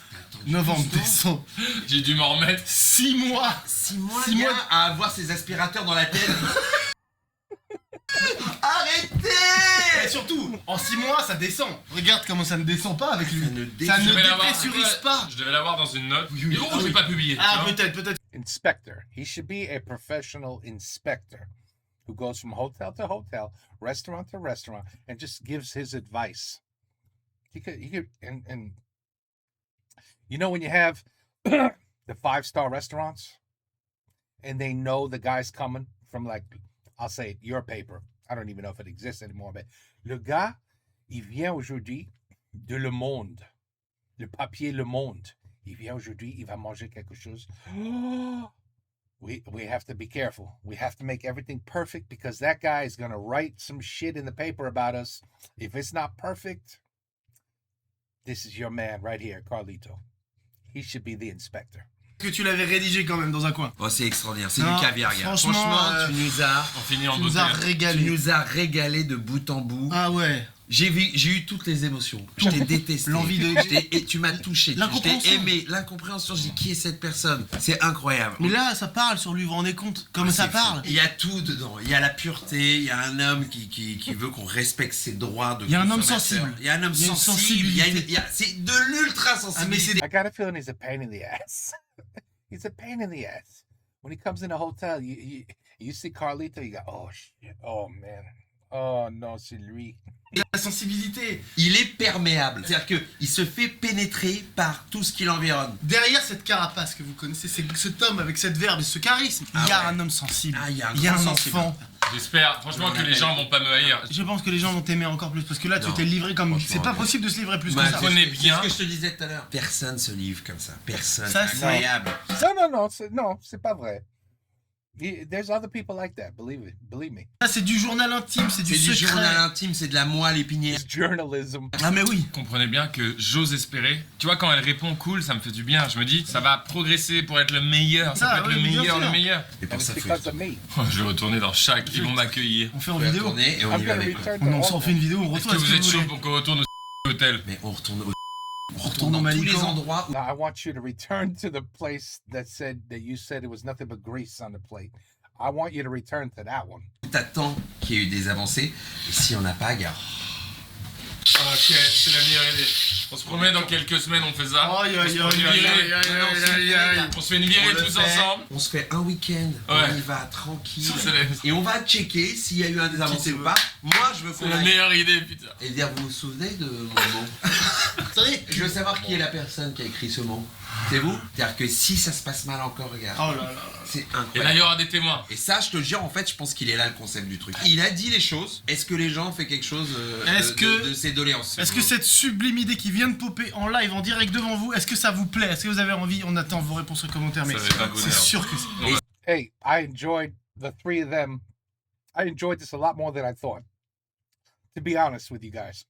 S3: Novembre, décembre.
S4: J'ai dû m'en remettre.
S3: 6 mois.
S2: 6 mois,
S3: 6 mois.
S2: à avoir ses aspirateurs dans la tête. Arrêtez!
S3: Et surtout, en 6 mois, ça descend. Regarde comment ça ne descend pas avec lui.
S2: Ça ne
S3: Ça
S2: descend
S3: ne
S4: Je devais l'avoir-
S3: dépressurise pas.
S4: Je devais l'avoir dans une note.
S3: Oui, oui.
S4: Et oh, je l'ai pas publié.
S3: Ah,
S4: tu vois.
S3: peut-être.
S1: Inspector. He should be a professional inspector who goes from hotel to hotel, restaurant to restaurant, and just gives his advice. He could, and you know when you have the 5-star restaurants and they know the guy's coming from, like, I'll say it, your paper. I don't even know if it exists anymore, but le gars, il vient aujourd'hui de Le Monde, le papier Le Monde. Il vient aujourd'hui, il va manger quelque chose. We have to be careful. We have to make everything perfect because that guy is going to write some shit in the paper about us. If it's not perfect, this is your man right here, Carlito. He should be the inspector.
S3: Que tu l'avais rédigé quand même dans un coin.
S2: Oh, c'est extraordinaire. C'est
S3: Non,
S2: du caviar, gars.
S3: franchement,
S2: tu nous as...
S4: On finit en
S3: Tu nous
S4: beauté.
S3: as
S2: Tu
S3: régalé.
S2: nous as régalé de bout en bout.
S3: Ah ouais.
S2: J'ai eu toutes les émotions. Je t'ai détesté.
S3: L'envie de-
S2: Et tu m'as touché. Je t'ai
S3: L'incompréhension.
S2: aimé. L'incompréhension. Je dis qui est cette personne? C'est incroyable.
S3: Mais là, ça parle sur lui, vous vous rendez compte? Comme ça
S2: C'est
S3: parle.
S2: fou. Il y a tout dedans. Il y a la pureté. Il y a un homme qui veut qu'on respecte ses droits de
S3: Il y a un homme
S2: consommateur.
S3: sensible.
S2: Il y a un homme
S3: Il y a une
S2: sensible. C'est de l'ultra
S3: Ah, mais c'est
S2: sensibilité.
S1: I got a feeling he's a pain in the ass. He's a pain in the ass. When he comes in a hotel, you see Carlito, you go, oh shit, oh man, oh non, c'est lui.
S3: la sensibilité.
S2: Il est perméable. C'est-à-dire qu'il se fait pénétrer par tout ce qui l'environne.
S3: Derrière cette carapace que vous connaissez, c'est cet homme avec cette verve et ce charisme. Il y a un homme sensible.
S2: Ah, il y a un
S3: il y a
S2: grand
S3: un
S2: sensible.
S3: enfant.
S4: J'espère franchement que les gens vont pas me haïr.
S3: Je pense que les gens vont t'aimer encore plus parce que là, tu
S2: Non,
S3: t'es livré comme.
S2: franchement,
S3: C'est pas
S2: non.
S3: possible de se livrer plus
S2: Bah,
S3: que ça.
S4: connais
S2: c'est
S4: bien.
S2: ce que je te disais tout à l'heure. Personne se livre comme ça. Personne.
S3: Ça,
S2: C'est
S3: c'est-
S2: incroyable.
S1: Non, c'est pas vrai. There's other people like that, believe me.
S3: Ça, c'est du journal intime, c'est du
S2: C'est du
S3: secret.
S2: journal intime, c'est de la moelle épinière.
S1: It's journalism.
S3: Ah, mais oui.
S4: Comprenez bien que j'ose espérer. Tu vois, quand elle répond cool, ça me fait du bien. Je me dis, ça va progresser pour être le meilleur. Ça
S3: Ah,
S4: peut être
S3: oui,
S4: le
S3: bien
S4: meilleur,
S3: sûr.
S4: le meilleur.
S2: Et
S1: And
S2: pour
S1: it's
S2: ça, faut
S1: because of me.
S4: Oh, je vais retourner dans chaque. Ils vont m'accueillir.
S3: On fait en
S2: faut
S3: vidéo.
S2: retourner et on
S1: I'm
S2: y va
S1: gonna
S2: avec.
S1: return to
S3: On s'en fait une vidéo, on
S4: Est-ce
S3: retourne.
S4: que vous êtes chaud
S3: voulez.
S4: pour qu'on retourne au hôtel?
S2: Mais on retourne au
S3: retourne au
S2: dans tous les
S3: Malican.
S2: endroits où
S1: Now I want you to return to the place that you said it was nothing but grease on the plate. I want you to return to that one.
S2: t'attends qu'il y ait eu des avancées. Et si on n'a pas, gars.
S4: Ok, c'est la meilleure idée. On se promet dans quelques semaines, on fait ça.
S3: Aïe,
S4: On
S3: aïe,
S4: se fait
S3: aïe,
S4: une
S3: aïe,
S4: virée.
S3: aïe, aïe, aïe, aïe.
S4: On se fait une virée
S2: On le
S4: tous
S2: fait,
S4: ensemble.
S2: On se fait un week-end, on
S4: Ouais.
S2: y va tranquille.
S4: C'est la-
S2: Et on va checker s'il y a eu un des avancées ou pas. Moi, je veux
S4: C'est
S2: qu'on
S4: la
S2: aille.
S4: meilleure idée, putain.
S2: Et dire, vous vous souvenez de mon mot?
S3: Attendez.
S2: Je veux savoir qui est la personne qui a écrit ce mot. C'est vous? C'est-à-dire que si ça se passe mal encore, regarde.
S3: Oh là là.
S2: C'est
S4: Et là,
S2: incroyable.
S4: il y aura des témoins.
S2: Et ça, je te le jure, en fait, je pense qu'il est là le concept du truc. Il a dit les choses. Est-ce que les gens ont fait quelque chose
S3: Est-ce que-
S2: de ses doléances?
S3: Est-ce que cette sublime idée qui vient de popper en live, en direct devant vous, est-ce que ça vous plaît? Est-ce que vous avez envie? On attend vos réponses en commentaire, mais
S4: Ça va être un
S3: c'est
S4: bonheur.
S3: sûr que c'est.
S1: Hey, I enjoyed the three of them. I enjoyed this a lot more than I thought. To be honest with you guys,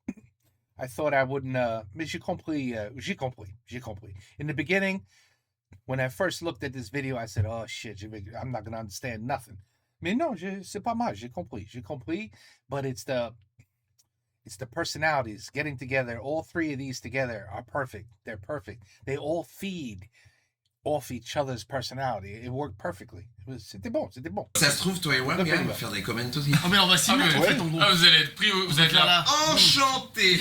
S1: I thought I wouldn't. Mais j'ai compris. J'ai compris. In the beginning, when I first looked at this video, I said, "Oh shit, I'm not gonna understand nothing." Mais non, c'est pas mal. J'ai compris. But it's the personalities getting together. All three of these together are perfect. They're perfect. They all feed off each other's personality. It worked perfectly. C'était bon.
S2: Ça se trouve, toi et moi,
S1: Le
S2: gars, on
S1: film.
S2: va faire des comments aussi.
S3: Oh, mais on va s'y
S4: Ah,
S3: mettre en
S4: mais-
S3: fait, en gros.
S4: Ah, vous allez être pris, vous allez être là.
S3: Voilà.
S2: Enchanté.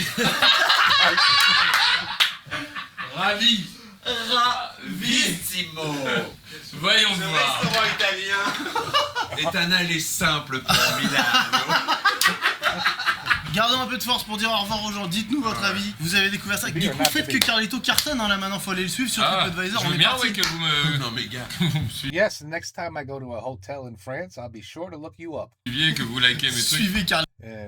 S4: Ravi.
S2: Ravissimo.
S4: Voyons
S2: Ce
S4: voir.
S2: restaurant italien est un aller simple pour Milano.
S3: Gardons un peu de force pour dire au revoir aux gens. Dites-nous votre avis. Vous avez découvert ça. Du
S1: Beer,
S3: coup,
S1: not
S3: faites
S1: the
S3: que
S1: beer.
S3: Carlito cartonne. Hein, là maintenant, faut aller le suivre sur
S4: Ah,
S3: TripAdvisor.
S4: je
S3: On
S4: veux
S3: est
S4: bien,
S3: parti.
S4: ouais, que vous me
S2: Non mais gars.
S1: Yes, next time I go to a hotel in France, I'll be sure to look you up.
S4: suiviez, que vous likez mes trucs.
S3: Suivez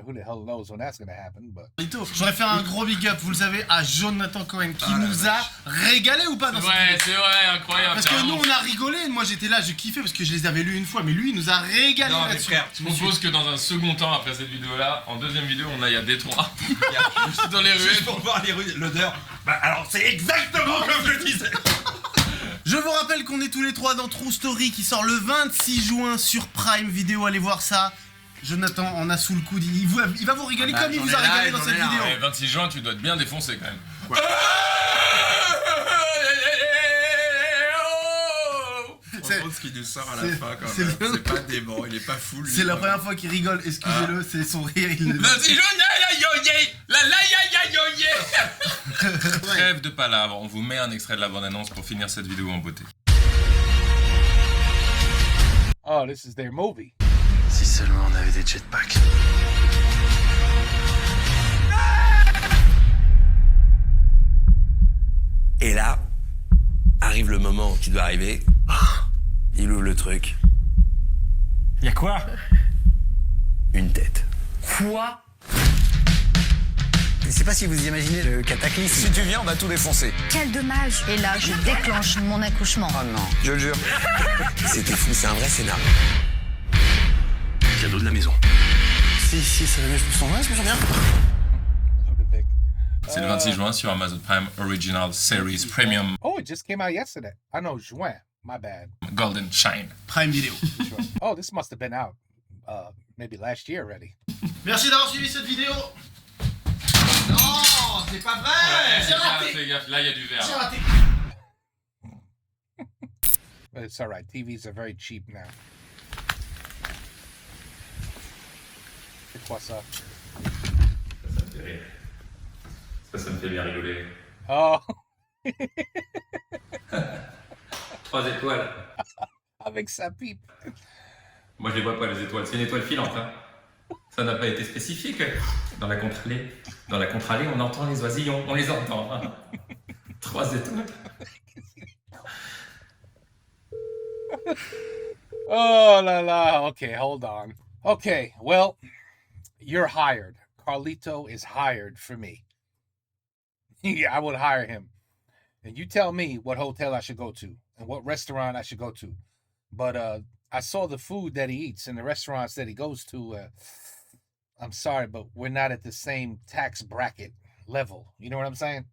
S1: Who the hell knows when that's gonna happen, but
S3: Carlito. Je voudrais faire un gros big up, vous le savez, à Jonathan Cohen qui
S2: Ah, la
S3: nous a régalé ou pas
S4: C'est
S3: dans
S4: vrai,
S3: cette vidéo.
S4: c'est vrai, incroyable.
S3: Parce que
S4: carrément.
S3: nous on a rigolé, moi j'étais là, je kiffais parce que je les avais lus une fois, mais lui il nous a régalé
S2: Non mais
S3: là-dessus.
S2: frère,
S4: Je propose que dans un second temps, après cette vidéo-là, en deuxième vidéo, on aille à Détroit. Dans les
S2: juste
S4: rues.
S2: pour voir les rues, l'odeur. Bah alors c'est exactement comme je disais.
S3: Je vous rappelle qu'on est tous les trois dans True Story qui sort le 26 juin sur Prime Video, allez voir ça. Jonathan en a sous le coude, il va vous régaler
S2: Ah bah,
S3: comme il
S2: j'en
S3: vous
S2: ai
S3: a
S2: là,
S3: régalé dans
S2: j'en
S3: cette
S2: ai là,
S3: vidéo.
S4: Ouais, 26 juin, tu dois être bien défoncé quand même.
S2: Quoi
S3: C'est-
S2: ce qui nous sort à
S3: c'est-
S2: la fin quand
S3: c'est
S2: même.
S3: le-
S2: C'est pas dément, il est pas fou lui.
S3: C'est la première fois qu'il rigole, excusez-le, c'est son rire, il le
S4: 26 juin, Trêve de palabres, on vous met un extrait de la bande-annonce pour finir cette vidéo en beauté.
S1: oh, this is their movie.
S5: Si seulement on avait des jetpacks.
S7: Et là, arrive le moment qui doit arriver. Il ouvre le truc.
S6: Y'a quoi?
S7: Une tête.
S5: Quoi? Je sais pas si vous imaginez le cataclysme. Si tu viens, on va tout défoncer.
S8: Quel dommage. Et là, je déclenche mon accouchement.
S5: Oh non, je le jure.
S7: C'était fou, c'est un vrai scénar.
S5: Cadeau de la maison.
S3: Si, ça va mieux, je me sens bien.
S4: C'est le 26 juin sur Amazon Prime Original Series Premium
S1: Oh, it just came out yesterday. I know, juin. My bad.
S4: Golden Shine.
S3: Prime Video.
S1: Sure. Oh, this must have been out maybe last year already.
S3: Merci d'avoir suivi cette vidéo.
S2: Non, c'est pas vrai.
S4: Fais gaffe, fais gaffe, là il y a du verre.
S3: J'ai raté.
S1: It's all right. TVs are very cheap now. C'est quoi ça?
S9: Ça me fait rire. Ça me fait bien rigoler.
S1: Oh,
S9: 3 étoiles.
S1: avec sa pipe.
S9: Moi, je les vois pas, les étoiles. C'est une étoile filante, hein. Ça n'a pas été spécifique. Dans la contre-allée, on entend les oisillons. On les entend. Hein. 3 étoiles.
S1: Oh la la. Okay, hold on. Okay, well, you're hired. Carlito is hired for me. Yeah, I would hire him. And you tell me what hotel I should go to and what restaurant I should go to. But I saw the food that he eats in the restaurants that he goes to. I'm sorry, but we're not at the same tax bracket level. You know what I'm saying?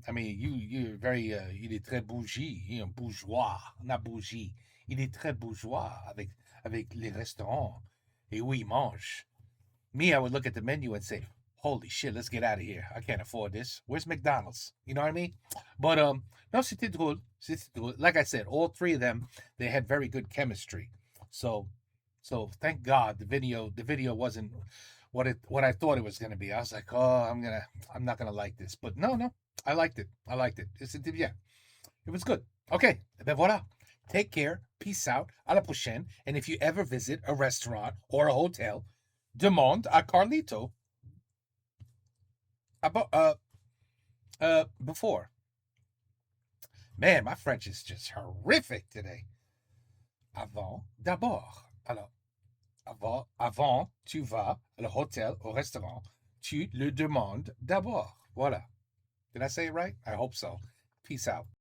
S1: I mean, you're very il est très bougie, you know, bourgeois, not bougie. Il est très bourgeois avec les restaurants et où il mange. Me, I would look at the menu and say, holy shit, let's get out of here. I can't afford this. Where's McDonald's? You know what I mean? But no, c'était drôle. C'était drôle. Like I said, all three of them, they had very good chemistry. So thank God the video wasn't what I thought it was gonna be. I was like, oh, I'm not gonna like this. But no, I liked it. C'était bien. It was good. Okay, ben voilà. Take care. Peace out. À la prochaine. And if you ever visit a restaurant or a hotel, demande à Carlito about before. Man, my French is just horrific today. Avant, d'abord. Alors, avant, tu vas à l'hôtel, au restaurant, tu le demandes d'abord. Voilà. Did I say it right? I hope so. Peace out.